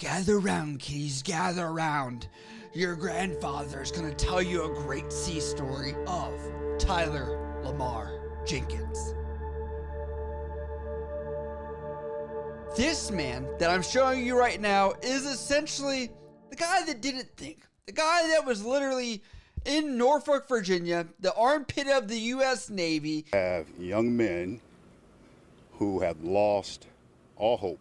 Gather round, kiddies, gather round. Your grandfather's gonna tell you a great sea story of Tyler Lamar Jenkins. This man that I'm showing you right now is essentially the guy that didn't think. The guy that was literally in Norfolk, Virginia, the armpit of the U.S. Navy. Have young men who have lost all hope.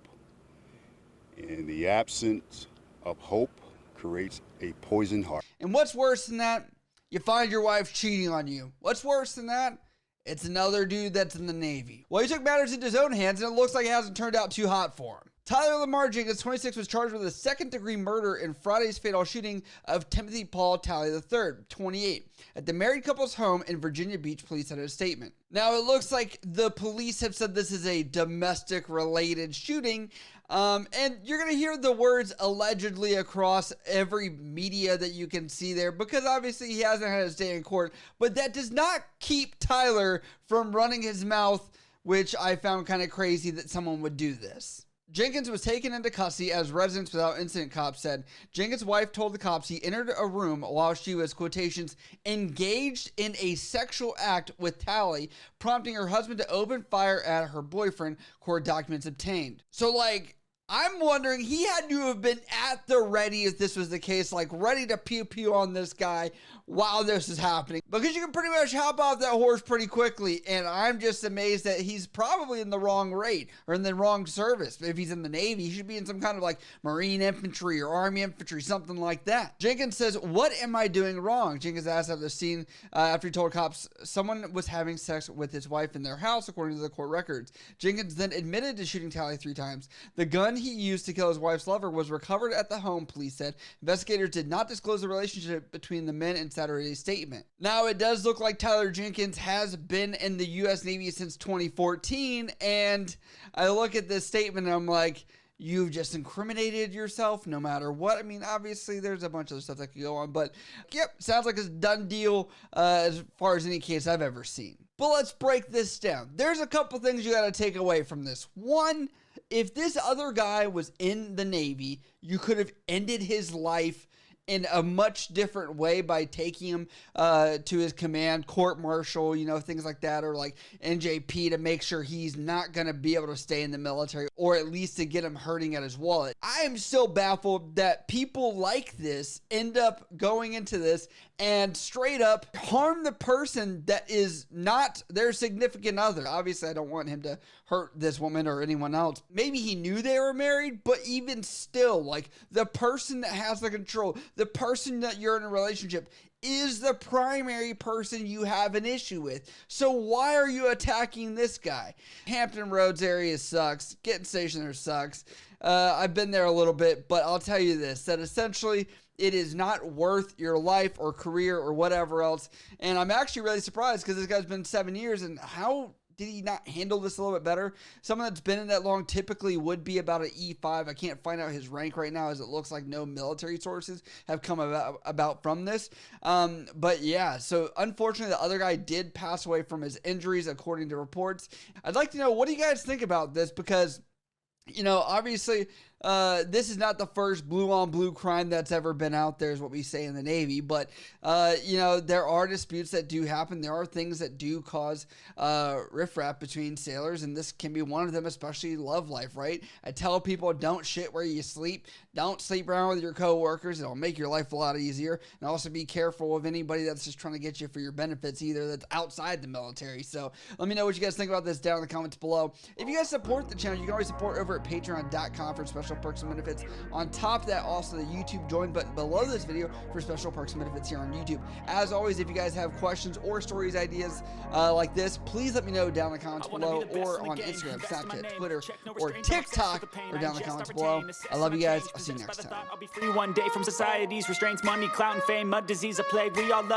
In the absence of hope creates a poisoned heart. And what's worse than that? You find your wife cheating on you. What's worse than that? It's another dude that's in the Navy. Well, he took matters into his own hands, and it looks like it hasn't turned out too hot for him. Tyler Lamar Jenkins, 26, was charged with a second-degree murder in Friday's fatal shooting of Timothy Paul Talley III, 28, at the married couple's home in Virginia Beach, police said in a statement. Now, it looks like the police have said this is a domestic-related shooting, and you're going to hear the words allegedly across every media that you can see there, because obviously he hasn't had his day in court, but that does not keep Tyler from running his mouth, which I found kind of crazy that someone would do this. Jenkins was taken into custody as Residents Without Incident cops said. Jenkins' wife told the cops he entered a room while she was, quotations, engaged in a sexual act with Talley, prompting her husband to open fire at her boyfriend, court documents obtained. So, like, I'm wondering, he had to have been at the ready if this was the case, like ready to pew-pew on this guy while this is happening. Because you can pretty much hop off that horse pretty quickly, and I'm just amazed that he's probably in the wrong rate or in the wrong service. If he's in the Navy, he should be in some kind of like Marine infantry or Army infantry, something like that. Jenkins says, "What am I doing wrong?" Jenkins asked at the scene after he told cops someone was having sex with his wife in their house, according to the court records. Jenkins then admitted to shooting Talley 3 times. The gun he used to kill his wife's lover was recovered at the home, police said. Investigators did not disclose the relationship between the men in Saturday's statement. Now, it does look like Tyler Jenkins has been in the U.S. Navy since 2014, and I look at this statement and I'm like, you've just incriminated yourself no matter what. I mean, obviously, there's a bunch of other stuff that could go on, but yep, sounds like it's a done deal as far as any case I've ever seen. But let's break this down. There's a couple things you got to take away from this. One, if this other guy was in the Navy, you could have ended his life in a much different way by taking him to his command, court-martial, you know, things like that, or like NJP to make sure he's not going to be able to stay in the military, or at least to get him hurting at his wallet. I am still baffled that people like this end up going into this and straight up harm the person that is not their significant other. Obviously, I don't want him to hurt this woman or anyone else. Maybe he knew they were married, but even still, like, the person that has the control, the person that you're in a relationship is the primary person you have an issue with. So why are you attacking this guy? Hampton Roads area sucks. Getting stationed there sucks. I've been there a little bit, but I'll tell you this, that essentially it is not worth your life or career or whatever else. And I'm actually really surprised because this guy's been 7 years, and how did he not handle this a little bit better? Someone that's been in that long typically would be about an E5. I can't find out his rank right now, as it looks like no military sources have come about from this. But yeah, so unfortunately the other guy did pass away from his injuries, according to reports. I'd like to know, what do you guys think about this? Because, you know, obviously, this is not the first blue-on-blue crime that's ever been out there, is what we say in the Navy. But, you know, there are disputes that do happen. There are things that do cause riffraff between sailors, and this can be one of them, especially love life, right? I tell people, don't shit where you sleep. Don't sleep around with your coworkers. It'll make your life a lot easier. And also be careful of anybody that's just trying to get you for your benefits, either that's outside the military. So let me know what you guys think about this down in the comments below. If you guys support the channel, you can always support over at patreon.com for special perks and benefits. On top of that, also the YouTube join button below this video for special perks and benefits here on YouTube. As always, if you guys have questions or stories, ideas like this, please let me know down in the comments below, or on Instagram, Snapchat, Twitter, or TikTok, or down in the comments below. I love you guys. I'll see you next time. I'll be free one day from society's restraints, money, clout, and fame, mud, disease, a plague. We all love